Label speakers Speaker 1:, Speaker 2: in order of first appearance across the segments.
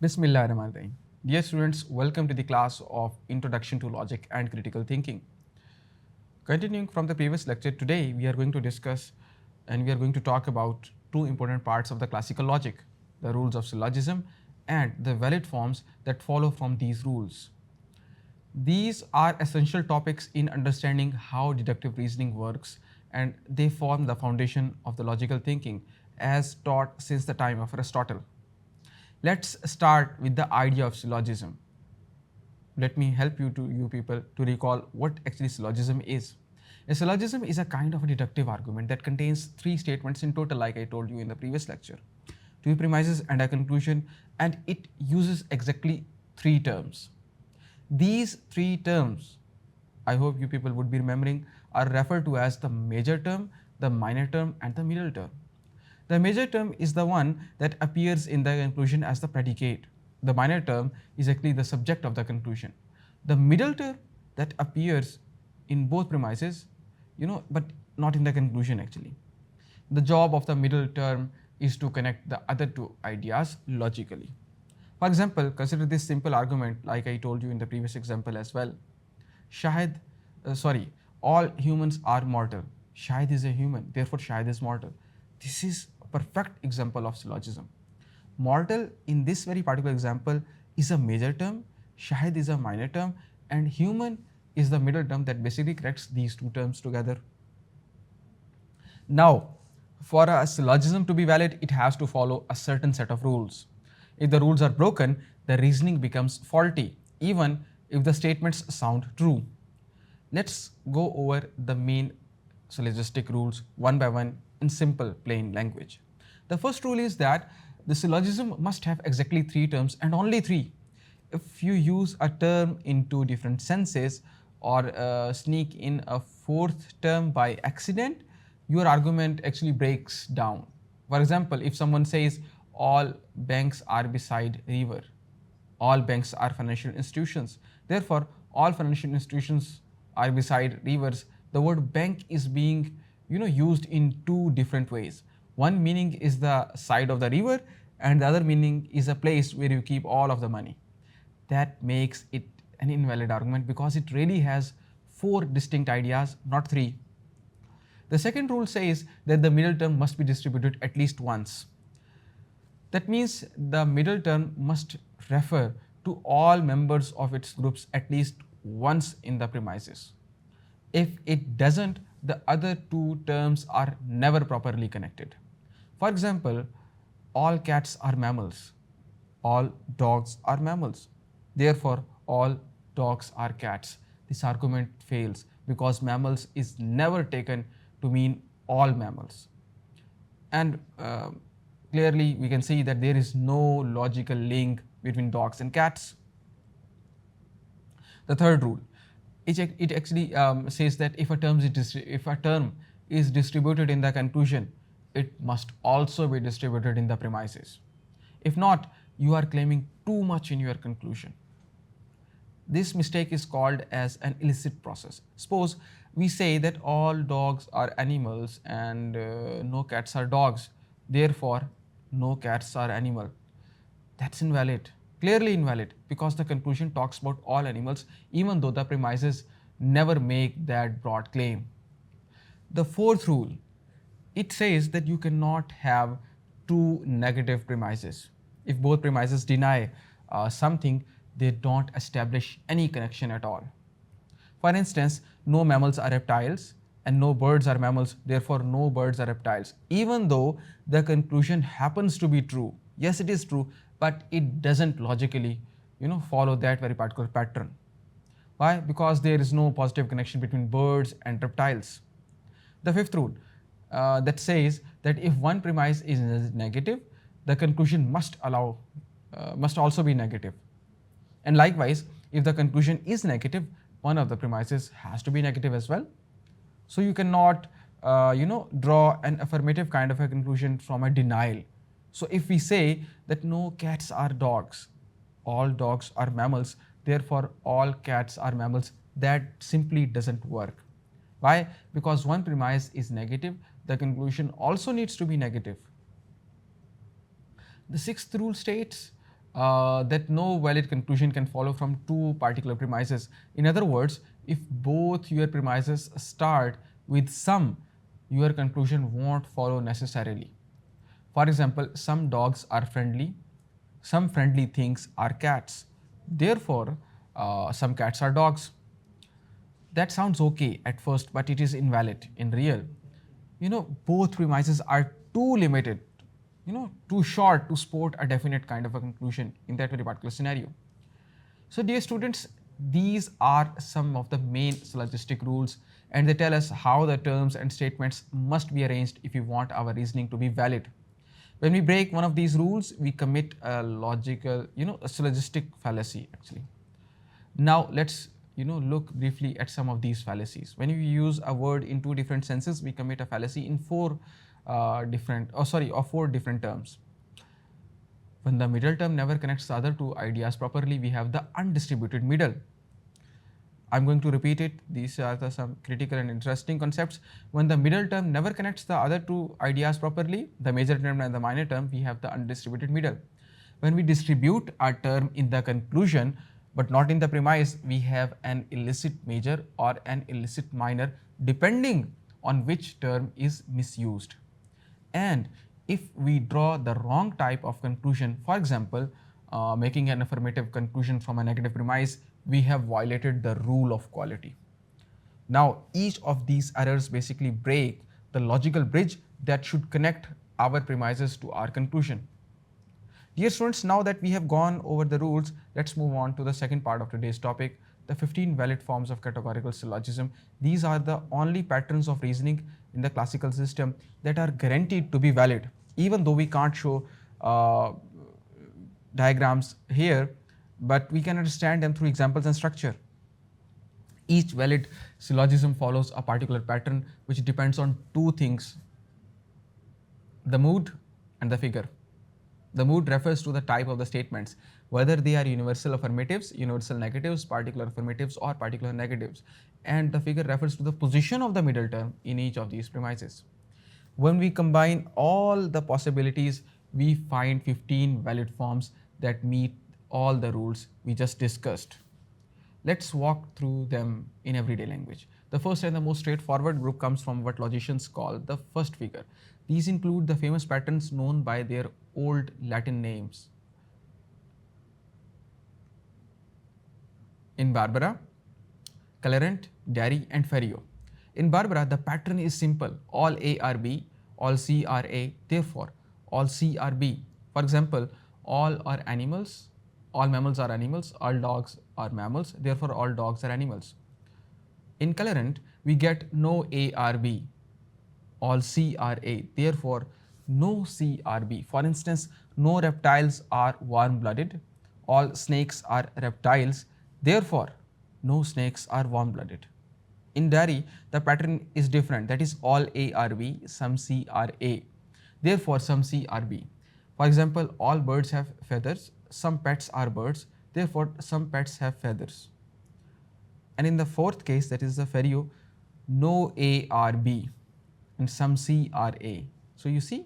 Speaker 1: Bismillahirrahmanirrahim. Dear students, welcome to the class of Introduction to Logic and Critical Thinking. Continuing from the previous lecture, today we are going to discuss and we are going to talk about two important parts of the classical logic, the rules of syllogism and the valid forms that follow from these rules. These are essential topics in understanding how deductive reasoning works, and they form the foundation of the logical thinking as taught since the time of Aristotle. Let's start with the idea of syllogism. Let me help you people to recall what actually syllogism is. A syllogism is a kind of a deductive argument that contains three statements in total, like I told you in the previous lecture, two premises and a conclusion, and it uses exactly three terms. These three terms, I hope you people would be remembering, are referred to as the major term, the minor term, and the middle term. The major term is the one that appears in the conclusion as the predicate. The minor term is actually the subject of the conclusion. The middle term that appears in both premises, but not in the conclusion actually. The job of the middle term is to connect the other two ideas logically. For example, consider this simple argument like I told you in the previous example as well. All humans are mortal. Shahid is a human, therefore Shahid is mortal. This is a perfect example of syllogism. Mortal in this very particular example is a major term, Shahid is a minor term, and human is the middle term that basically connects these two terms together. Now, for a syllogism to be valid, it has to follow a certain set of rules. If the rules are broken, the reasoning becomes faulty, even if the statements sound true. Let's go over the main syllogistic rules one by one in simple, plain language. The first rule is that the syllogism must have exactly three terms and only three. If you use a term in two different senses or sneak in a fourth term by accident, your argument actually breaks down. For example, if someone says all banks are beside river, all banks are financial institutions, therefore all financial institutions are beside rivers, the word bank is being used in two different ways. One meaning is the side of the river and the other meaning is a place where you keep all of the money. That makes it an invalid argument because it really has four distinct ideas, not three. The second rule says that the middle term must be distributed at least once. That means the middle term must refer to all members of its groups at least once in the premises. If it doesn't, the other two terms are never properly connected. For example, all cats are mammals, all dogs are mammals, therefore all dogs are cats. This argument fails because mammals is never taken to mean all mammals. And clearly we can see that there is no logical link between dogs and cats. The third rule, it actually says that if a term is distributed in the conclusion, it must also be distributed in the premises. If not, you are claiming too much in your conclusion. This mistake is called as an illicit process. Suppose we say that all dogs are animals and no cats are dogs, therefore no cats are animal. That's invalid, clearly invalid, because the conclusion talks about all animals even though the premises never make that broad claim. The fourth rule, it says that you cannot have two negative premises. If both premises deny something, they don't establish any connection at all. For instance, no mammals are reptiles and no birds are mammals, therefore no birds are reptiles. Even though the conclusion happens to be true, yes it is true, but it doesn't logically follow that very particular pattern. Why? Because there is no positive connection between birds and reptiles. The fifth rule that says that if one premise is negative, the conclusion must also be negative. And likewise, if the conclusion is negative, one of the premises has to be negative as well. So you cannot draw an affirmative kind of a conclusion from a denial. So if we say that no cats are dogs, all dogs are mammals, therefore all cats are mammals, that simply doesn't work. Why? Because one premise is negative, the conclusion also needs to be negative. The sixth rule states that no valid conclusion can follow from two particular premises. In other words, if both your premises start with some, your conclusion won't follow necessarily. For example, some dogs are friendly, some friendly things are cats. Therefore, some cats are dogs. That sounds okay at first, but it is invalid in real. Both premises are too limited, too short to support a definite kind of a conclusion in that very particular scenario. So, dear students, these are some of the main syllogistic rules, and they tell us how the terms and statements must be arranged if we want our reasoning to be valid. When we break one of these rules, we commit a logical, a syllogistic fallacy actually. Now let's look briefly at some of these fallacies. When you use a word in two different senses, we commit a fallacy in four different terms. When the middle term never connects the other two ideas properly, we have the undistributed middle. I'm going to repeat it. These are some critical and interesting concepts. When the middle term never connects the other two ideas properly, the major term and the minor term, we have the undistributed middle. When we distribute a term in the conclusion but not in the premise, we have an illicit major or an illicit minor depending on which term is misused. And if we draw the wrong type of conclusion, for example, making an affirmative conclusion from a negative premise, we have violated the rule of quality. Now, each of these errors basically break the logical bridge that should connect our premises to our conclusion. Dear students, now that we have gone over the rules, let's move on to the second part of today's topic, the 15 valid forms of categorical syllogism. These are the only patterns of reasoning in the classical system that are guaranteed to be valid, even though we can't show diagrams here, but we can understand them through examples and structure. Each valid syllogism follows a particular pattern which depends on two things: the mood and the figure. The mood refers to the type of the statements, whether they are universal affirmatives, universal negatives, particular affirmatives, or particular negatives. And the figure refers to the position of the middle term in each of these premises. When we combine all the possibilities, we find 15 valid forms that meet all the rules we just discussed. Let's walk through them in everyday language. The first and the most straightforward group comes from what logicians call the first figure. These include the famous patterns known by their old Latin names. In Barbara, Colorant, Darry, and Ferriot. In Barbara, the pattern is simple: all A are B, all C are A, therefore all C are B. For example, all are animals, all mammals are animals, all dogs are mammals, therefore all dogs are animals. In Colorant, we get no A are B, all C are A, therefore no C are B. For instance, no reptiles are warm-blooded, all snakes are reptiles, therefore no snakes are warm-blooded. In Darry, the pattern is different, that is all A are B, some C are A, therefore some C are B. For example, all birds have feathers, some pets are birds, therefore some pets have feathers. And in the fourth case, that is the Ferriot, no A are B and some C are A. So you see,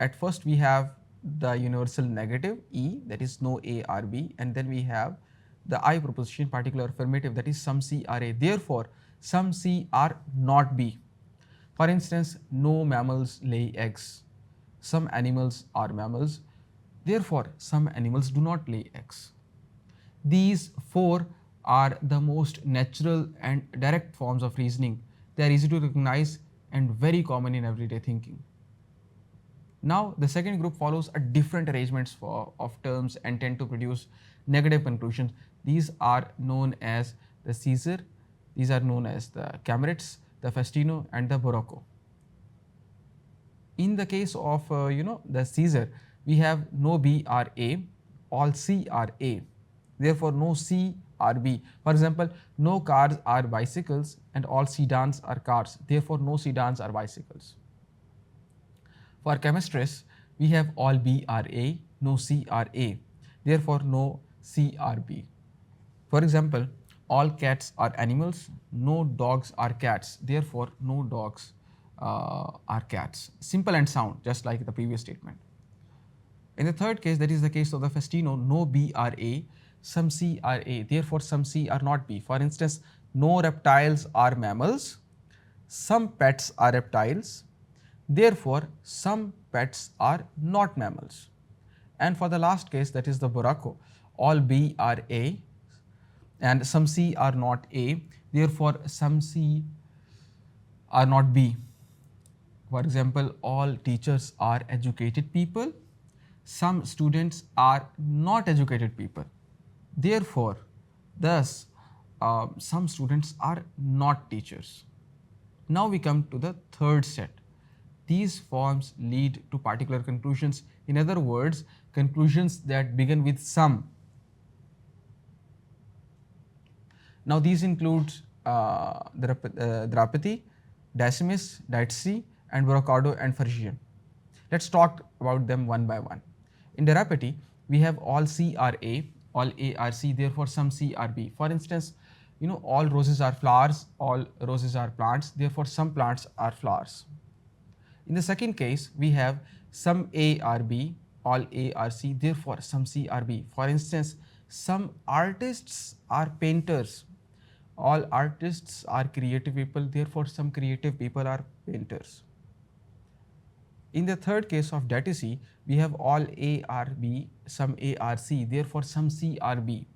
Speaker 1: at first we have the universal negative E, that is no A are B, and then we have the I proposition particular affirmative, that is some C are A, therefore some C are not B. For instance, no mammals lay eggs, some animals are mammals, therefore some animals do not lay eggs. These four are the most natural and direct forms of reasoning. They are easy to recognize and very common in everyday thinking. Now, the second group follows a different arrangements of terms and tend to produce negative conclusions. These are known as the Caesar, these are known as the Camerads, the Festino, and the Barocco. In the case of the Caesar, we have no B are A, all C are A, therefore no C are B. For example, no cars are bicycles and all sedans are cars, therefore no sedans are bicycles. For Chemistries, we have all B are A, no C are A, therefore no C are B. For example, all cats are animals, no dogs are cats, therefore no dogs are cats. Simple and sound, just like the previous statement. In the third case, that is the case of the Festino, no B are A, some C are A, therefore some C are not B. For instance, no reptiles are mammals, some pets are reptiles, therefore some pets are not mammals. And for the last case, that is the Buraco, all B are A and some C are not A, therefore some C are not B. For example, all teachers are educated people, some students are not educated people. Therefore, thus, some students are not teachers. Now we come to the third set. These forms lead to particular conclusions. In other words, conclusions that begin with some. Now these include Drapati, Decimus, Dietze, and Brocado and Farisian. Let's talk about them one by one. In Drapati, we have all C are A, all A are C, therefore some C are B. For instance, all roses are flowers, all roses are plants, therefore some plants are flowers. In the second case, we have some A are B, all A are C, therefore some C are B. For instance, some artists are painters, all artists are creative people, therefore some creative people are painters. In the third case of Dietze, we have all A are B, some A are C, therefore some C are B.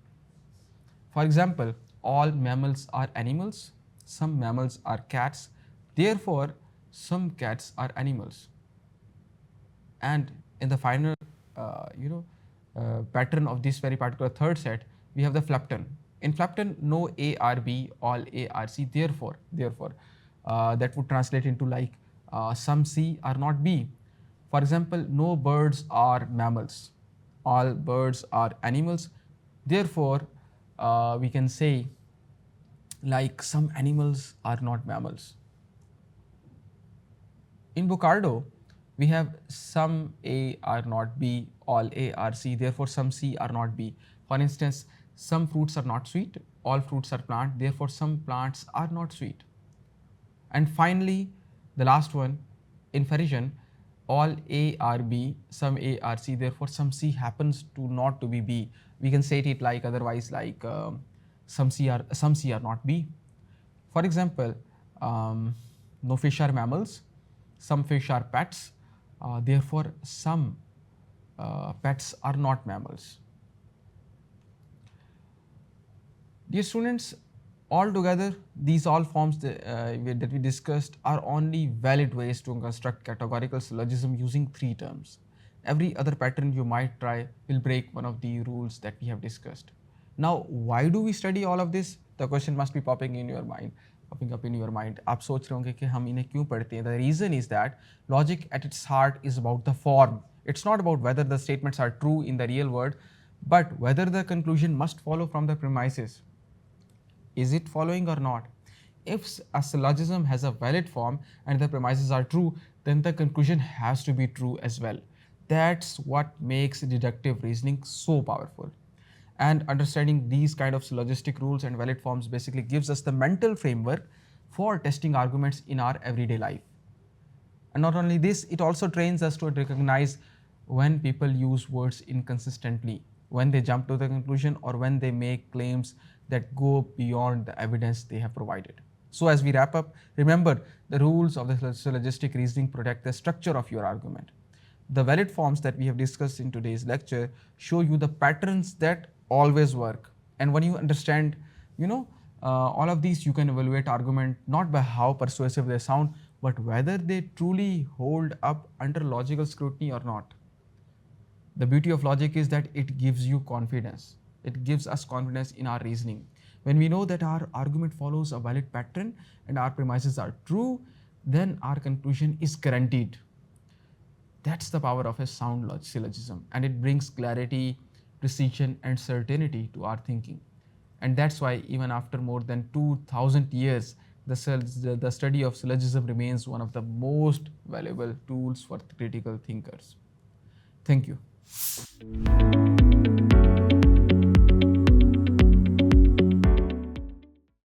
Speaker 1: For example, all mammals are animals, some mammals are cats, therefore some cats are animals. And in the final pattern of this very particular third set, we have the Flepton. In Flepton, no A are B, all A are C, therefore that would translate into like some C are not B. For example, no birds are mammals, all birds are animals, therefore we can say like some animals are not mammals. In Bocardo, we have some A are not B, all A are C, therefore some C are not B. For instance, some fruits are not sweet, all fruits are plant, therefore some plants are not sweet. And finally, the last one, in Farisian, all A are B, some A are C, therefore some C happens to not to be B. We can say it like otherwise like some C are not B. For example, no fish are mammals, some fish are pets, therefore some pets are not mammals. Dear students, altogether these all forms that we discussed are only valid ways to construct categorical syllogism using three terms. Every other pattern you might try will break one of the rules that we have discussed. Now, why do we study all of this? The question must be popping up in your mind. आप सोच रहे होंगे कि हम इन्हें क्यों पढ़ते हैं? The reason is that logic at its heart is about the form. It's not about whether the statements are true in the real world, but whether the conclusion must follow from the premises. Is it following or not? If a syllogism has a valid form and the premises are true, then the conclusion has to be true as well. That's what makes deductive reasoning so powerful. And understanding these kind of syllogistic rules and valid forms basically gives us the mental framework for testing arguments in our everyday life. And not only this, it also trains us to recognize when people use words inconsistently, when they jump to the conclusion, or when they make claims that go beyond the evidence they have provided. So as we wrap up, remember the rules of the syllogistic reasoning protect the structure of your argument. The valid forms that we have discussed in today's lecture show you the patterns that always work. And when you understand, all of these, you can evaluate argument not by how persuasive they sound, but whether they truly hold up under logical scrutiny or not. The beauty of logic is that it gives you confidence. It gives us confidence in our reasoning. When we know that our argument follows a valid pattern and our premises are true, then our conclusion is guaranteed. That's the power of a sound syllogism, and it brings clarity, precision, and certainty to our thinking. And that's why even after more than 2000 years, the study of syllogism remains one of the most valuable tools for critical thinkers. Thank you.